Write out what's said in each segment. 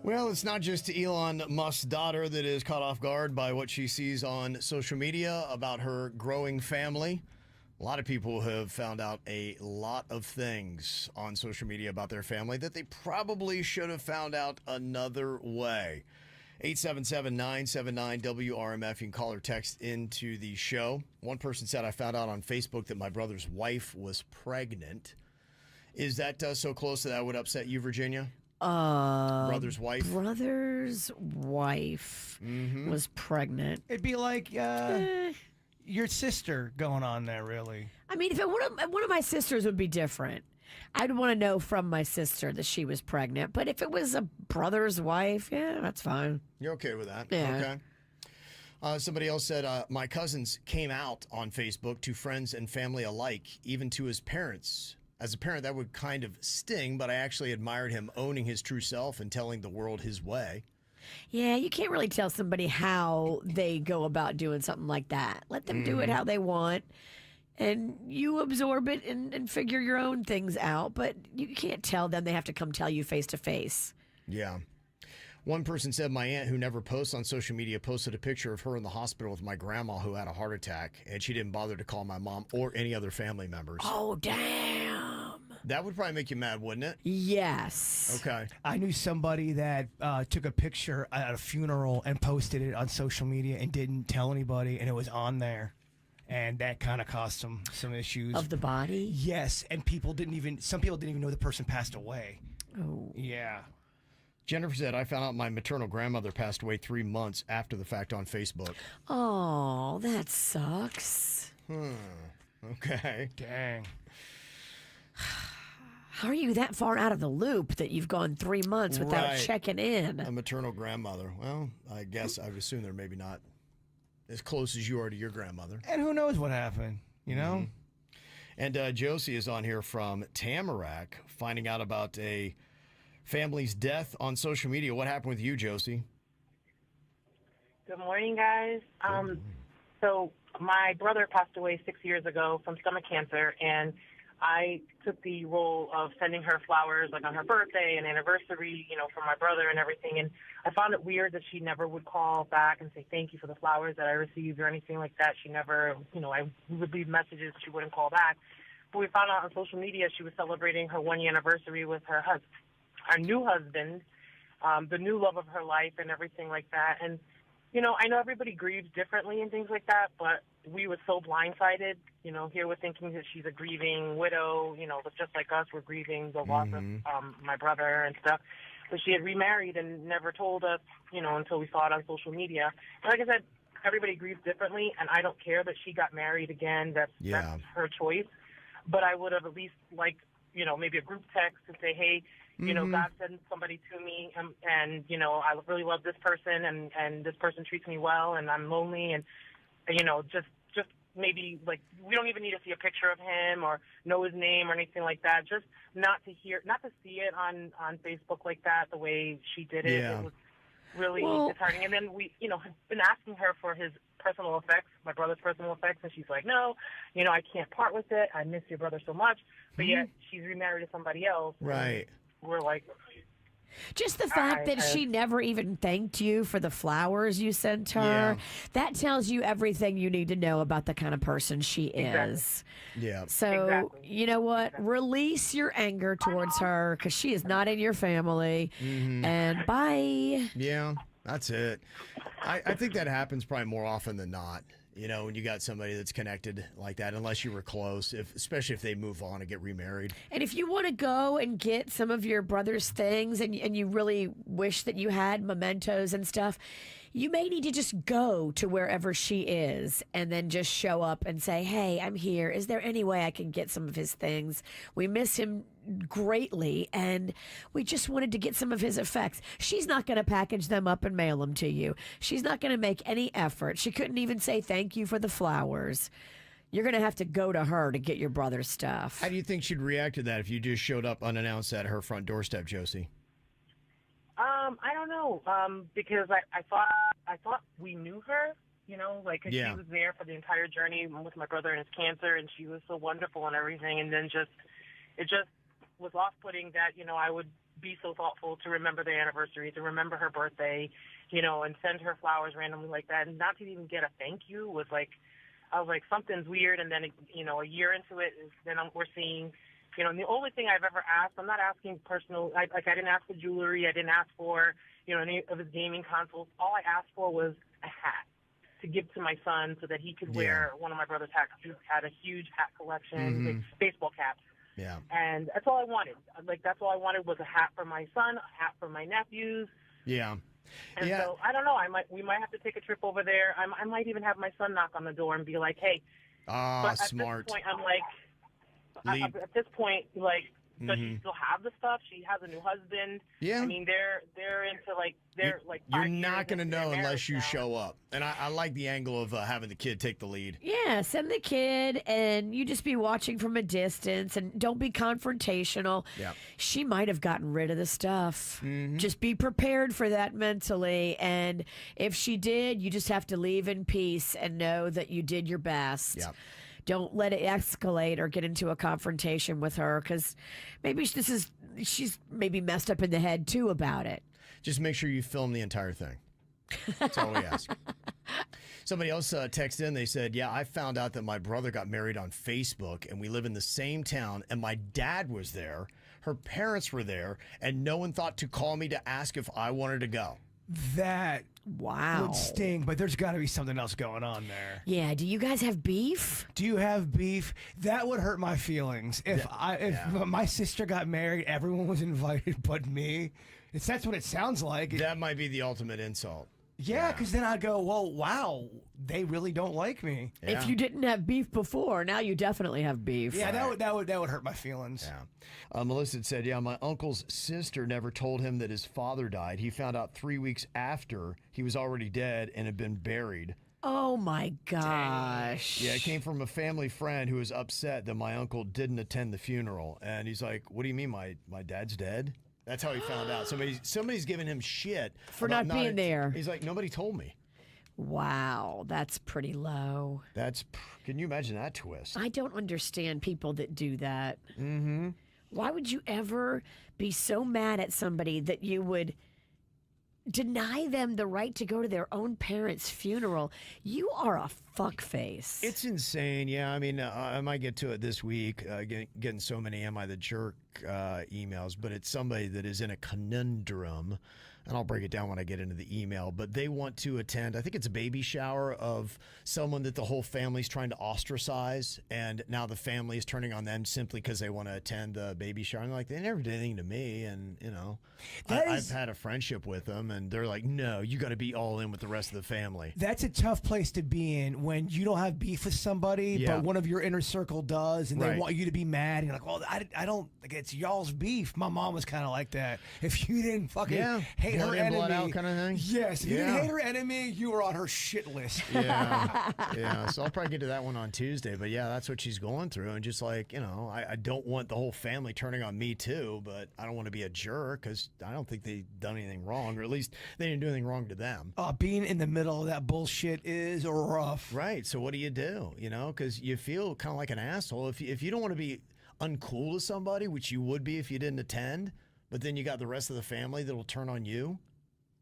Well, it's not just Elon Musk's daughter that is caught off guard by what she sees on social media about her growing family. A lot of people have found out a lot of things on social media about their family that they probably should have found out another way. 877-979-WRMF. You can call or text into the show. One person said, I found out on Facebook that my brother's wife was pregnant. Is that so close that would upset you, Virginia? Brother's wife. Brother's wife was pregnant. It'd be like your sister going on there, really. I mean, if one of my sisters would be different. I'd want to know from my sister that she was pregnant. But if it was a brother's wife, yeah, that's fine. You're okay with that? Yeah. Okay. Somebody else said, my cousins came out on Facebook to friends and family alike, even to his parents. As a parent, that would kind of sting, but I actually admired him owning his true self and telling the world his way. Yeah, you can't really tell somebody how they go about doing something like that. Let them do it how they want, and you absorb it and figure your own things out. But you can't tell them. They have to come tell you face to face. Yeah. One person said, my aunt, who never posts on social media, posted a picture of her in the hospital with my grandma who had a heart attack, and she didn't bother to call my mom or any other family members. Oh, damn. That would probably make you mad, wouldn't it? Yes. Okay. I knew somebody that took a picture at a funeral and posted it on social media and didn't tell anybody, and it was on there. And that kind of caused some issues. Of the body? Yes, and some people didn't even know the person passed away. Oh. Yeah. Jennifer said, I found out my maternal grandmother passed away 3 months after the fact on Facebook. Oh, that sucks. Okay. Dang. How are you that far out of the loop that you've gone 3 months without Right. checking in? A maternal grandmother. Well, I guess I would assume they're maybe not as close as you are to your grandmother. And who knows what happened, you know? And Josie is on here from Tamarack, finding out about a family's death on social media. What happened with you, Josie? Good morning, guys. So my brother passed away 6 years ago from stomach cancer, and I took the role of sending her flowers, like on her birthday and anniversary, for my brother and everything. And I found it weird that she never would call back and say thank you for the flowers that I received or anything like that. She never, we would leave messages, she wouldn't call back. But we found out on social media she was celebrating her 1 year anniversary with her new husband, the new love of her life and everything like that. And, I know everybody grieves differently and things like that, but we were so blindsided, here we're thinking that she's a grieving widow, but just like us, we're grieving the loss of my brother and stuff. But she had remarried and never told us, until we saw it on social media. And like I said, everybody grieves differently, and I don't care that she got married again. That's her choice. But I would have at least maybe a group text to say, hey, God sent somebody to me, and I really love this person, and this person treats me well, and I'm lonely, and just maybe we don't even need to see a picture of him or know his name or anything like that. Just not to see it on Facebook like that, the way she did it. Yeah. It was really disheartening. And then we, have been asking her for his personal effects, my brother's personal effects, and she's like, no, I can't part with it. I miss your brother so much. But yet she's remarried to somebody else. Right. We're like, just the fact that she never even thanked you for the flowers you sent her, that tells you everything you need to know about the kind of person she is. Yeah. So, you know what? Release your anger towards her because she is not in your family. And bye. Yeah, that's it. I think that happens probably more often than not. When you got somebody that's connected like that, unless you were close, especially if they move on and get remarried. And if you want to go and get some of your brother's things and you really wish that you had mementos and stuff, you may need to just go to wherever she is and then just show up and say, hey, I'm here. Is there any way I can get some of his things? We miss him greatly, and we just wanted to get some of his effects. She's not going to package them up and mail them to you. She's not going to make any effort. She couldn't even say thank you for the flowers. You're going to have to go to her to get your brother's stuff. How do you think she'd react to that if you just showed up unannounced at her front doorstep, Josie? I don't know, because I thought we knew her, cause she was there for the entire journey with my brother and his cancer, and she was so wonderful and everything, and then it just was off-putting that, I would be so thoughtful to remember their anniversary, to remember her birthday, you know, and send her flowers randomly like that, and not to even get a thank you was like, I was like, something's weird. And then, you know, a year into it, we're seeing, you know, and the only thing I've ever asked, I'm not asking personal, I didn't ask for jewelry, I didn't ask for, you know, any of his gaming consoles. All I asked for was a hat to give to my son so that he could wear one of my brother's hats. He had a huge hat collection, like baseball caps. Yeah. And that's all I wanted. Like, that's all I wanted was a hat for my son, a hat for my nephews. Yeah. And so, I don't know, we might have to take a trip over there. I might even have my son knock on the door and be like, hey. But smart. At this point, I'm like, at this point, like, does she still have the stuff? She has a new husband. Yeah. I mean, they're into like, they're like 5 You're years not going to into their know unless marriage you now. show up. And I like the angle of having the kid take the lead. Yeah, send the kid and you just be watching from a distance and don't be confrontational. Yeah. She might have gotten rid of the stuff. Just be prepared for that mentally. And if she did, you just have to leave in peace and know that you did your best. Yeah. Don't let it escalate or get into a confrontation with her because maybe she's maybe messed up in the head too about it. Just make sure you film the entire thing. That's all we ask. Somebody else texted in. They said, yeah, I found out that my brother got married on Facebook and we live in the same town and my dad was there. Her parents were there and no one thought to call me to ask if I wanted to go. That Wow. would sting, but there's got to be something else going on there. Yeah. Do you guys have beef? Do you have beef? That would hurt my feelings. If my sister got married, everyone was invited but me. That's what it sounds like. That might be the ultimate insult. Yeah, because then I'd go, well, wow, they really don't like me. Yeah. If you didn't have beef before, now you definitely have beef. Yeah, that would hurt my feelings. Yeah. Melissa said, yeah, my uncle's sister never told him that his father died. He found out 3 weeks after he was already dead and had been buried. Oh my gosh. Yeah, it came from a family friend who was upset that my uncle didn't attend the funeral. And he's like, what do you mean my dad's dead? That's how he found out. Somebody's giving him shit For about not being there. He's like, nobody told me. Wow, that's pretty low. Can you imagine that twist? I don't understand people that do that. Mm-hmm. Why would you ever be so mad at somebody that you would deny them the right to go to their own parents' funeral? You are a fuckface. It's insane. Yeah, I mean, I might get to it this week, getting so many Am I the Jerk emails, but it's somebody that is in a conundrum, and I'll break it down when I get into the email, but they want to attend, I think it's a baby shower of someone that the whole family's trying to ostracize, and now the family is turning on them simply because they want to attend the baby shower. And like, they never did anything to me, and, you know, I've had a friendship with them, and they're like, no, you got to be all in with the rest of the family. That's a tough place to be in when you don't have beef with somebody, but one of your inner circle does, and they want you to be mad. And you're like, well, I don't, like, it's y'all's beef. My mom was kind of like that. If you didn't fucking hate blood her in, enemy, blood out kind of thing. yes, if you didn't hate her enemy, you were on her shit list. Yeah. So I'll probably get to that one on Tuesday. But yeah, that's what she's going through. And just like, you know, I don't want the whole family turning on me too, but I don't want to be a jerk because I don't think they've done anything wrong, or at least they didn't do anything wrong to them. Being in the middle of that bullshit is rough. Right. So what do? You know, because you feel kind of like an asshole if you don't want to be uncool to somebody, which you would be if you didn't attend, but then you got the rest of the family that'll turn on you.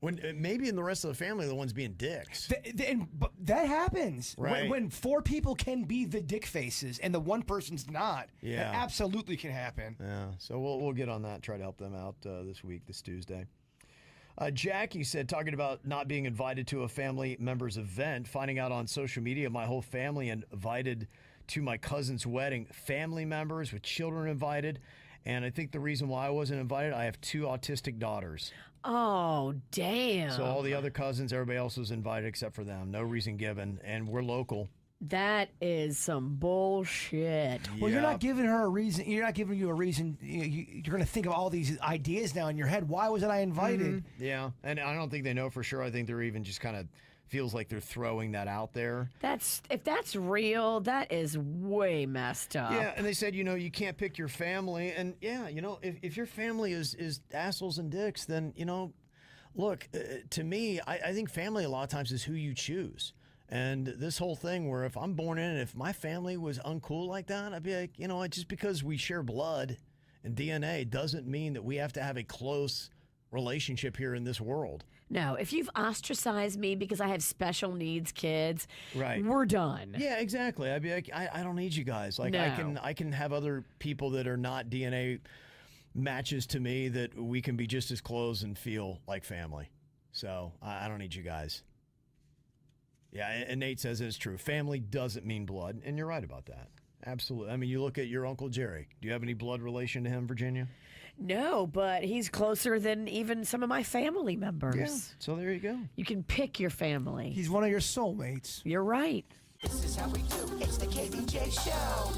When maybe in the rest of the family, the ones being dicks. But that happens. Right. When 4 people can be the dick faces and the one person's not. Yeah. That absolutely can happen. Yeah. So we'll get on that. Try to help them out this Tuesday. Jackie said, talking about not being invited to a family member's event, finding out on social media my whole family invited to my cousin's wedding, family members with children invited. And I think the reason why I wasn't invited, I have 2 autistic daughters. Oh, damn. So all the other cousins, everybody else was invited except for them. No reason given. And we're local. That is some bullshit. Well, you're not giving her a reason. You're not giving you a reason. You're going to think of all these ideas now in your head. Why wasn't I invited? Yeah. And I don't think they know for sure. I think they're even just kind of feels like they're throwing that out there. If that's real, that is way messed up. Yeah, and they said, you know, you can't pick your family. And yeah, you know, if your family is assholes and dicks, then, you know, look, to me, I think family a lot of times is who you choose. And this whole thing where if I'm born in it, if my family was uncool like that, I'd be like, you know, just because we share blood And DNA doesn't mean that we have to have a close relationship here in this world. No, if you've ostracized me because I have special needs kids, Right. we're done. Yeah, exactly. I'd be like, I don't need you guys. Like, No. I can have other people that are not DNA matches to me that we can be just as close and feel like family. So I don't need you guys. Yeah, and Nate says it's true. Family doesn't mean blood, and you're right about that. Absolutely. I mean, you look at your Uncle Jerry. Do you have any blood relation to him, Virginia? No, but he's closer than even some of my family members. So there you go. You can pick your family. He's one of your soulmates. You're right. This is how we do. It's the KVJ Show.